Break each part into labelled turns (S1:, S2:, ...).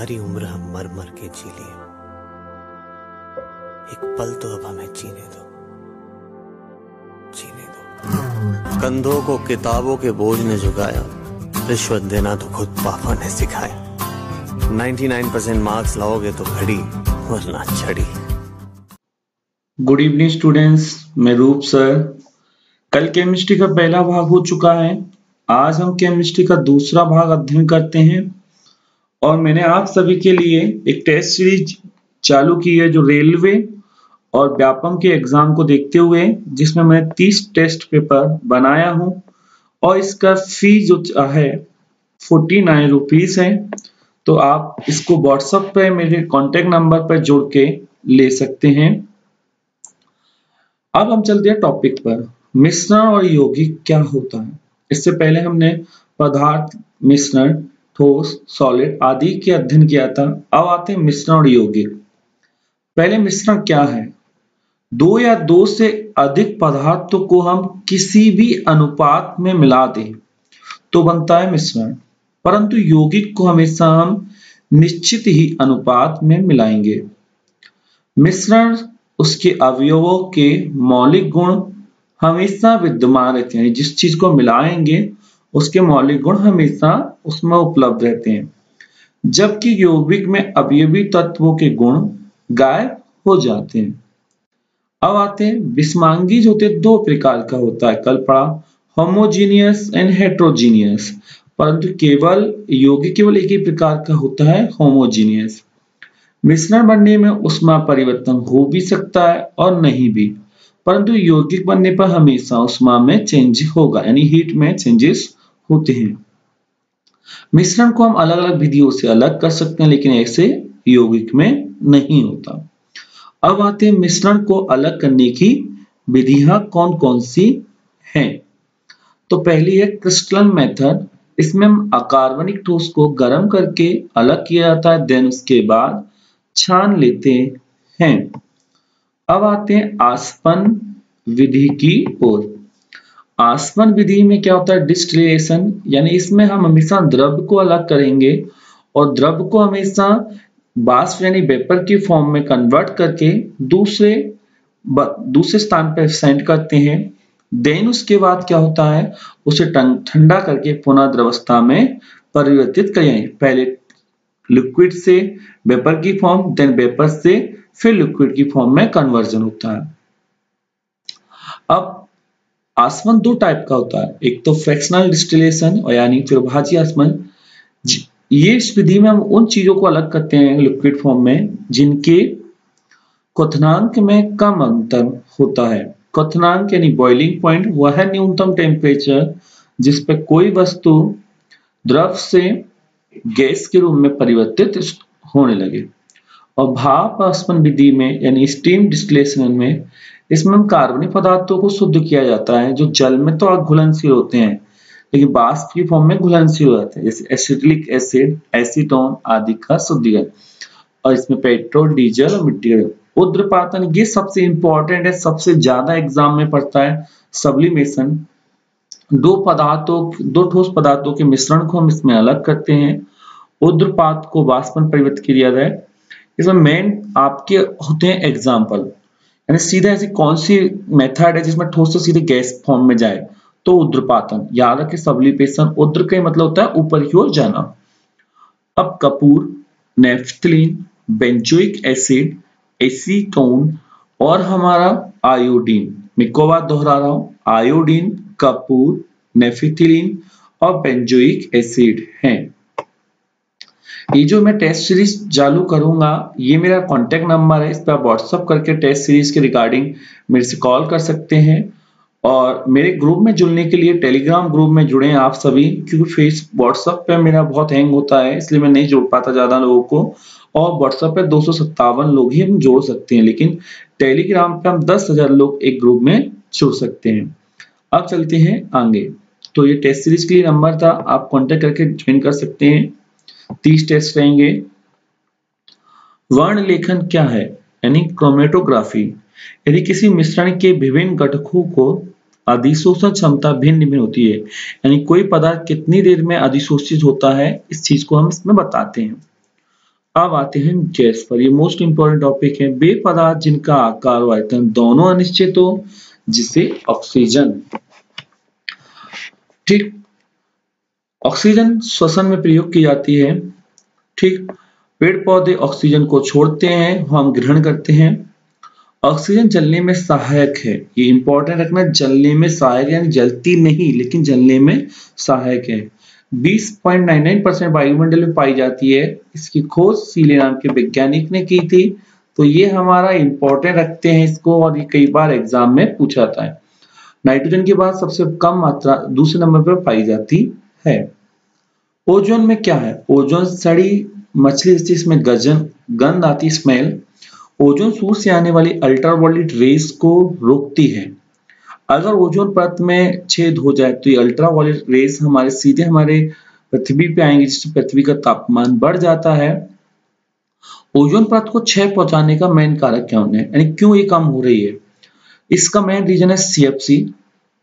S1: सारी उम्र हम मर मर के जी लिए, एक पल तो अब हमें जीने दो, जीने दो। कंधों को किताबों के बोझ ने झुकाया, रिश्वत देना तो खुद पापा ने सिखाया। 99% मार्क्स लाओगे तो घड़ी वरना छड़ी।
S2: गुड इवनिंग स्टूडेंट्स, मैं रूप सर। कल केमिस्ट्री का पहला भाग हो चुका है। आज हम केमिस्ट्री का दूसरा भाग अध्ययन करते हैं और मैंने आप सभी के लिए एक टेस्ट सीरीज चालू की है जो रेलवे और व्यापम के एग्जाम को देखते हुए, जिसमें मैं 30 टेस्ट पेपर बनाया हूं और इसका फी जो है 49 रुपीज है। तो आप इसको व्हाट्सएप पे मेरे कॉन्टेक्ट नंबर पर जोड़ के ले सकते हैं। अब हम चलते हैं टॉपिक पर। मिश्रण और यौगिक क्या होता है। इससे पहले हमने पदार्थ, मिश्रण, ठोस, सॉलिड आदि के अध्ययन किया था। अब आते हैं मिश्रण और यौगिक। पहले मिश्रण क्या है। दो या दो से अधिक पदार्थों को हम किसी भी अनुपात में मिला दें तो बनता है मिश्रण, परंतु यौगिक को हमेशा हम निश्चित ही अनुपात में मिलाएंगे। मिश्रण उसके अवयवों के मौलिक गुण हमेशा विद्यमान रहते हैं। जिस चीज को मिलाएंगे उसके मौलिक गुण हमेशा उसमें उपलब्ध रहते हैं, जबकि यौगिक में अवयवी तत्वों के गुण गायब हो जाते हैं। अब आते हैं विषमांगी जो होते हैं दो प्रकार का होता है। कल पढ़ा होमोजीनियस एंड हेट्रोजीनियस, परंतु केवल यौगिक केवल एक ही प्रकार का होता है, होमोजीनियस। मिश्रण बनने में ऊष्मा परिवर्तन हो भी सकता है और नहीं भी, परंतु यौगिक बनने पर हमेशा ऊष्मा में चेंज होगा, यानी हीट में चेंजेस होते हैं। मिश्रण को हम अलग अलग विधियों से अलग कर सकते हैं, लेकिन ऐसे यौगिक में नहीं होता। अब आते हैं मिश्रण को अलग करने की विधियां कौन कौन सी हैं। तो पहली है क्रिस्टलन मेथड। इसमें हम अकार्बनिक ठोस को गर्म करके अलग किया जाता है, देन उसके बाद छान लेते हैं। अब आते हैं आसवन विधि की ओर। आसवन विधि में क्या होता है, डिस्टिलेशन, यानी इसमें हम हमेशा द्रव को अलग करेंगे और द्रव को हमेशा वाष्प यानी वेपर की फॉर्म में कन्वर्ट करके दूसरे स्थान पर सेंड करते हैं। देन उसके बाद क्या होता है, उसे ठंडा करके पुनः द्रवस्था में परिवर्तित करें। पहले लिक्विड से वेपर की फॉर्म, देन वेपर से फिर लिक्विड की फॉर्म में कन्वर्जन होता है। अब आसवन दो टाइप का होता है, एक तो फ्रैक्शनल डिस्टिलेशन और यानी फिर भाजी आसवन। ये इस विधि में हम उन चीजों को अलग करते हैं लिक्विड फॉर्म में जिनके क्वथनांक में कम अंतर होता है। क्वथनांक यानी बॉइलिंग पॉइंट वह है न्यूनतम टेम्परेचर जिस पर कोई वस्तु द्रव से गैस के रूप में परिवर्तित होने लगे। और भाप आसवन विधि में यानी स्टीम डिस्टिलेशन में इसमें हम कार्बनिक पदार्थों को शुद्ध किया जाता है जो जल में तो घुलनशील होते हैं लेकिन वाष्प की फॉर्म में घुलनशील हो जाते हैं, जैसे एसिटिक एसिड, एसीटोन आदि का शुद्धिकरण। और इसमें पेट्रोल, डीजल और मिट्टी का उद्रपातन ये सबसे इंपॉर्टेंट है, सबसे ज्यादा एग्जाम में पड़ता है। सब्लिमेशन, दो ठोस पदार्थों के मिश्रण को हम इसमें अलग करते हैं। उद्रपात को वाष्प में परिवर्तित किया जाए। इसमें मेन आपके होते हैं एग्जाम्पल, यानी सीधे ऐसी कौन सी मेथड है जिसमें ठोस से सीधे गैस फॉर्म में जाए, तो उद्रपातन। याद रखें सब्लिमेशन, उद्र का मतलब होता है ऊपर की ओर जाना। अब Kapoor, naphthalene, benzoic acid, acetone और हमारा आयोडीन, मैं को बात दोहरा रहा हूं, आयोडीन, कपूर, नेफ्थलीन और बेंजोइक एसिड हैं। ये जो मैं टेस्ट सीरीज चालू करूंगा, ये मेरा कांटेक्ट नंबर है, इस पर आप व्हाट्सएप करके टेस्ट सीरीज के रिगार्डिंग मेरे से कॉल कर सकते हैं। और मेरे ग्रुप में जुड़ने के लिए टेलीग्राम ग्रुप में जुड़े हैं आप सभी, क्योंकि व्हाट्सएप पे मेरा बहुत हैंग होता है इसलिए मैं नहीं जोड़ पाता ज्यादा लोगों को। और व्हाट्सएप पे 257 लोग ही हम जोड़ सकते हैं, लेकिन टेलीग्राम पे हम 10,000 लोग एक ग्रुप में जुड़ सकते हैं। अब चलते हैं आगे। तो ये टेस्ट सीरीज के लिए नंबर था, आप कॉन्टेक्ट करके ज्वाइन कर सकते हैं। 30 टेस्ट रहेंगे। वर्ण लेखन क्या है, यानी क्रोमेटोग्राफी। यदि किसी मिश्रण के विभिन्न घटकों को अधिशोषण क्षमता भिन्न भिन्न होती है, यानी कोई पदार्थ कितनी देर में अधिशोषित होता है, इस चीज को हम इसमें बताते हैं। अब आते हैं गैस पर। ये मोस्ट इंपोर्टेंट टॉपिक है। वे पदार्थ जिनका आकार व आयतन दोनों अनिश्चित हो, जिसे ऑक्सीजन। ठीक, ऑक्सीजन श्वसन में प्रयोग की जाती है। ठीक, पेड़ पौधे ऑक्सीजन को छोड़ते हैं, हम ग्रहण करते हैं। ऑक्सीजन जलने में सहायक है, ये इंपॉर्टेंट रखना, जलने में सहायक है, जलती नहीं लेकिन जलने में सहायक है। 20.99% वायुमंडल में पाई जाती है। इसकी खोज सीले नाम के वैज्ञानिक ने की थी। तो ये हमारा इंपॉर्टेंट रखते हैं इसको, और ये कई बार एग्जाम में पूछा जाता है। नाइट्रोजन के बाद सबसे कम मात्रा दूसरे नंबर पर पाई जाती है। ओजोन में क्या है? ओजोन सड़ी मछली जैसी इसमें गंध आती, स्मेल। ओजोन सूर्य से आने वाली अल्ट्रावायलेट रेस को रोकती है। अगर ओजोन परत में छेद हो जाए तो ये अल्ट्रावायलेट रेस सीधे हमारे पृथ्वी पे आएंगे, जिससे पृथ्वी का तापमान बढ़ जाता है। ओजोन परत को क्षय पहुंचाने का मेन कारक क्या है, यानी क्यों ये कम हो रही है? इसका मेन रीजन है CFC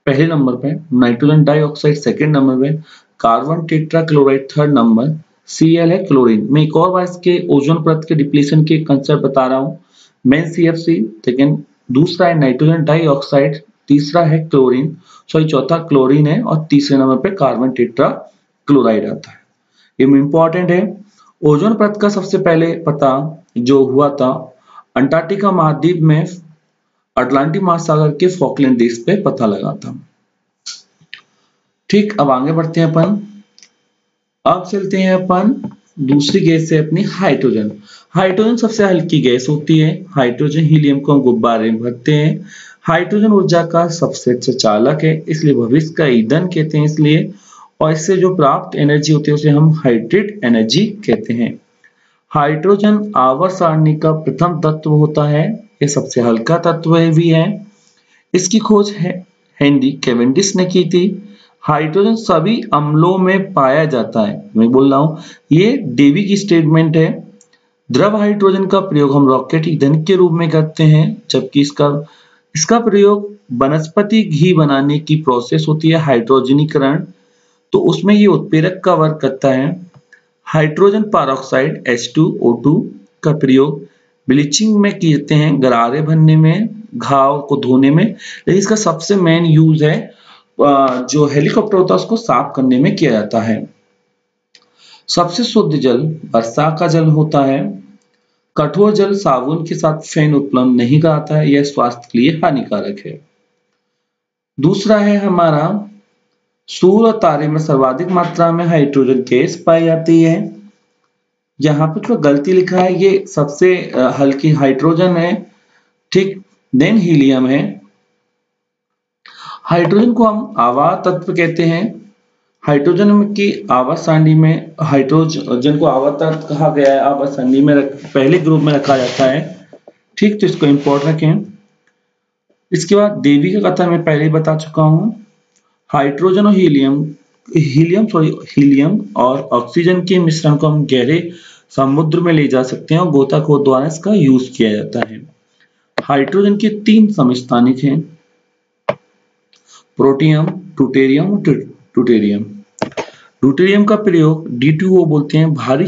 S2: पहले नंबर पे, नाइट्रोजन डाइऑक्साइड सेकंड नंबर पे, carbon tetrachloride third number, Cl है क्लोरीन। मैं एक और बार इसके ओजोन परत के डिप्लीशन के कंसेप्ट बता रहा हूँ। मेन CFC, सेकंड दूसरा है नाइट्रोजन डाइऑक्साइड, तीसरा है क्लोरीन, चौथा क्लोरीन है, और तीसरे नंबर पे कार्बन टेट्राक्लोराइड आता है। ये इंपॉर्टेंट है। ओजोन परत का सबसे पहले पता जो हुआ था अंटार्कटिका महाद्वीप में अटलांटिक महासागर के फॉकलैंड देश पे पता लगा था। ठीक, अब आगे बढ़ते हैं अपन। अब चलते हैं अपन दूसरी गैस से अपनी हाइड्रोजन। हाइड्रोजन सबसे हल्की गैस होती है। हाइड्रोजन हीलियम को हम गुब्बारे में भरते हैं। हाइड्रोजन ऊर्जा का सबसे अच्छा चालक है, इसलिए भविष्य का ईंधन कहते हैं इसलिए, और इससे जो प्राप्त एनर्जी होती है उसे हम हाइड्रेट एनर्जी कहते हैं। हाइड्रोजन आवर्त सारणी का प्रथम तत्व होता है, ये सबसे हल्का तत्व भी है। इसकी खोज हेनरी कैवेंडिश ने की थी। हाइड्रोजन सभी अम्लों में पाया जाता है। मैं बोल रहा हूं, ये डेवी की स्टेटमेंट है। द्रव हाइड्रोजन का प्रयोग हम रॉकेट ईंधन के रूप में करते हैं, जबकि इसका प्रयोग वनस्पति घी बनाने की प्रोसेस होती है हाइड्रोजनीकरण, तो उसमें ये उत्प्रेरक का वर्क करता है। हाइड्रोजन पेरोक्साइड H2O2 का प्रयोग ब्लीचिंग में करते हैं, गरारे भरने में, घाव को धोने में, लेकिन इसका सबसे मेन यूज है जो हेलीकॉप्टर होता है उसको साफ करने में किया जाता है। सबसे शुद्ध जल वर्षा का जल होता है। कठोर जल साबुन के साथ फेन उपलब्ध नहीं कराता है, यह स्वास्थ्य के लिए हानिकारक है। दूसरा है हमारा सूर्य और तारे में सर्वाधिक मात्रा में हाइड्रोजन गैस पाई जाती है। यहाँ पे जो गलती लिखा है, ये सबसे हल्की हाइड्रोजन है, ठीक, देन हीलियम है। हाइड्रोजन को हम आवर्त तत्व कहते हैं। हाइड्रोजन की आवर्त सारणी में हाइड्रोजन को आवर्त तत्व कहा गया है, आवर्त सारणी में पहले ग्रुप में रखा जाता है। ठीक, तो इसको इंपॉर्टेंट रखें। इसके बाद देवी का कथन मैं पहले ही बता चुका हूं। हाइड्रोजन और हीलियम और ऑक्सीजन के मिश्रण को हम गहरे समुद्र में ले जा सकते हैं और गोताखोर द्वारा इसका यूज किया जाता है। हाइड्रोजन के 3 समस्थानिक हैं, प्रोटियम, ट्यूटेरियम और ट्यूटेरियम। ट्यूटेरियम का प्रयोग D2O बोलते हैं, भारी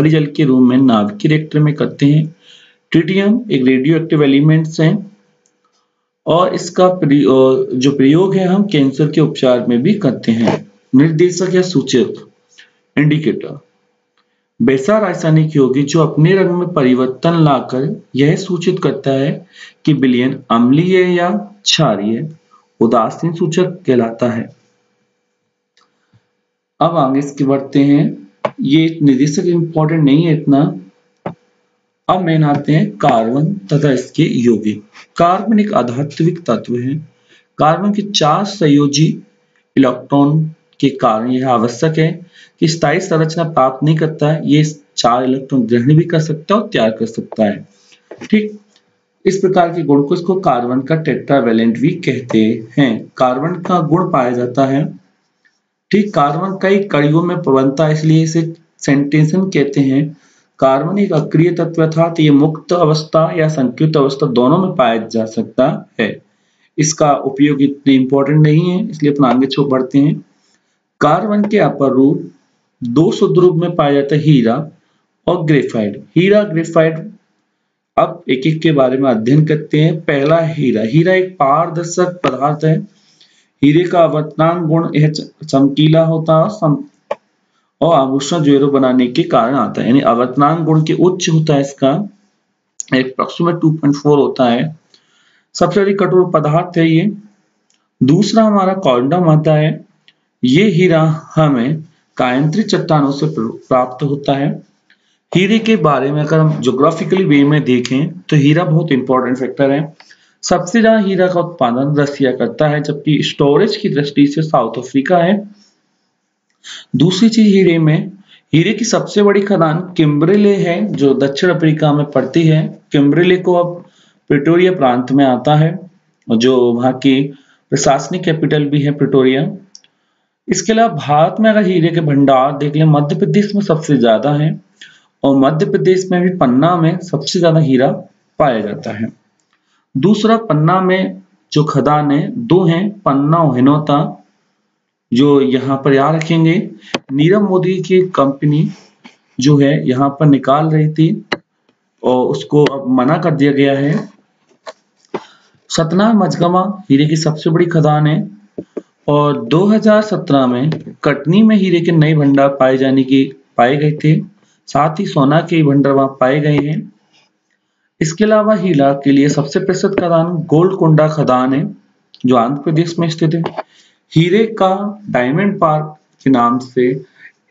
S2: जल के रूप में नाभिकीय रिएक्टर में करते हैं। ट्रिटियम एक रेडियो एक्टिव एलिमेंट्स है, और इसका जो प्रयोग है हम कैंसर के उपचार में भी करते हैं। निर्देशक या सूचक, इंडिकेटर, वैसा रासायनिक यौगिक जो अपने रंग में परिवर्तन लाकर यह सूचित करता है कि विलयन अम्लीय या क्षारीय, उदासीन सूचक कहलाता है। अब आगे इसके बढ़ते हैं। ये निर्देशक इंपॉर्टेंट नहीं है इतना। अब मेन आते हैं कार्बन तथा इसके यौगिक। कार्बन एक आधात्विक तत्व है। कार्बन के 4 संयोजी इलेक्ट्रॉन के कारण यह आवश्यक है कि स्थायी संरचना प्राप्त नहीं करता है, ये 4 इलेक्ट्रॉन ग्रहण भी कर सकता है और त्याग कर सकता है। ठीक, इस प्रकार के गुण को इसको कार्बन का टेट्रावैलेंट भी कहते हैं। कार्बन का गुण पाया जाता है। ठीक, कार्बन कई कड़ियों में बनता है, इसलिए इसे सेंटेशन कहते हैं। कार्बन एक अक्रिय तत्व था, तो ये मुक्त अवस्था या संयुक्त अवस्था दोनों में पाया जा सकता है। इसका उपयोग इतने इंपॉर्टेंट नहीं है, इसलिए अपन आगे बढ़ते हैं। कार्बन के अपर रूप 2 शुद्ध रूप में पाया जाता है, हीरा और ग्रेफाइट। हीरा, ग्रेफाइट, अब एक एक के बारे में अध्ययन करते हैं। पहला हीरा। हीरा एक पारदर्शक पदार्थ है। हीरे का आवर्तनांक गुण यह चमकीला होता है और आभूषण ज्वेलरी बनाने के कारण आता है, यानी आवर्तनांक गुण के उच्च होता है इसका, एप्रोक्सीमेट 2.4 होता है। सबसे अधिक कठोर पदार्थ है ये। दूसरा हमारा कॉर्डम आता है। ये हीरा हमें कायंत्री चट्टानों से प्राप्त होता है। हीरे के बारे में अगर हम ज्योग्राफिकली वे में देखें तो हीरा बहुत इंपॉर्टेंट फैक्टर है। सबसे ज्यादा हीरा का उत्पादन रसिया करता है, जबकि स्टोरेज की दृष्टि से साउथ अफ्रीका है। दूसरी चीज हीरे में, हीरे की सबसे बड़ी खदान किम्बरले है जो दक्षिण अफ्रीका में पड़ती है। किम्बरले को अब प्रिटोरिया प्रांत में आता है, जो वहां की प्रशासनिक कैपिटल भी है प्रिटोरिया। इसके अलावा भारत में अगर हीरे के भंडार देख लें, मध्य प्रदेश में सबसे ज्यादा है और मध्य प्रदेश में भी पन्ना में सबसे ज्यादा हीरा पाया जाता है। दूसरा, पन्ना में जो खदान है दो हैं, पन्ना और हिनोता, जो यहाँ पर याद रखेंगे। नीरव मोदी की कंपनी जो है यहाँ पर निकाल रही थी और उसको अब मना कर दिया गया है। सतना मझगमा हीरे की सबसे बड़ी खदान है और 2017 में कटनी में हीरे के नए भंडार पाए गए थे। साथ ही सोना के भंडार वहां पाए गए हैं। इसके अलावा हीरा के लिए सबसे प्रसिद्ध खदान गोलकोंडा खदान है जो आंध्र प्रदेश में स्थित है। हीरे का डायमंड पार्क के नाम से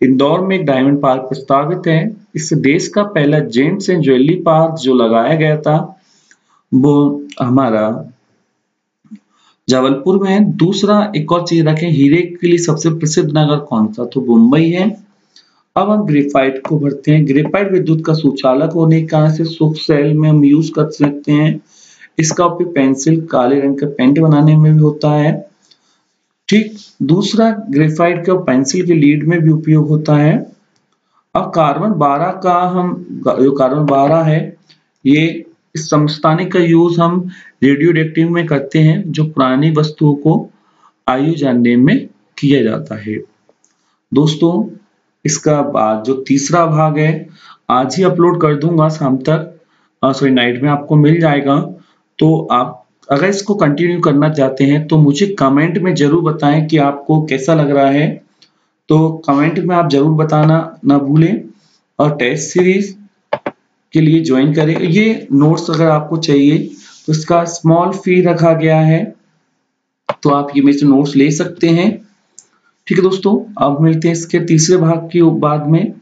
S2: इंदौर में एक डायमंड पार्क प्रस्तावित है। इस देश का पहला जेम्स एंड ज्वेलरी पार्क जो लगाया गया था वो हमारा जबलपुर में है। दूसरा, एक और चीज रखें, हीरे के लिए सबसे प्रसिद्ध नगर कौन सा, तो मुंबई है। अब हम ग्रेफाइट को भरते हैं। ग्रेफाइट विद्युत का सुचालक होने के कारण से सूक्ष्म सेल में हम यूज कर सकते हैं। इसका उपयोग पेंसिल, काले रंग का पेंट बनाने में भी होता है। ठीक। दूसरा, ग्रेफाइट का पेंसिल के लीड में भी उपयोग होता है। अब कार्बन 12 का जो कार्बन 12 है, ये इस समस्थानिक का यूज हम रेडियोएक्टिव में करते हैं, जो पुरानी वस्तुओं को आयु जानने में किया जाता है। दोस्तों, इसका बाद जो तीसरा भाग है आज ही अपलोड कर दूंगा शाम तक, सॉरी नाइट में आपको मिल जाएगा। तो आप अगर इसको कंटिन्यू करना चाहते हैं तो मुझे कमेंट में जरूर बताएं कि आपको कैसा लग रहा है। तो कमेंट में आप जरूर बताना ना भूलें और टेस्ट सीरीज के लिए ज्वाइन करें। ये नोट्स अगर आपको चाहिए तो इसका स्मॉल फी रखा गया है, तो आप ये मेरे से नोट्स ले सकते हैं। ठीक है दोस्तों, अब मिलते हैं इसके तीसरे भाग के बाद में।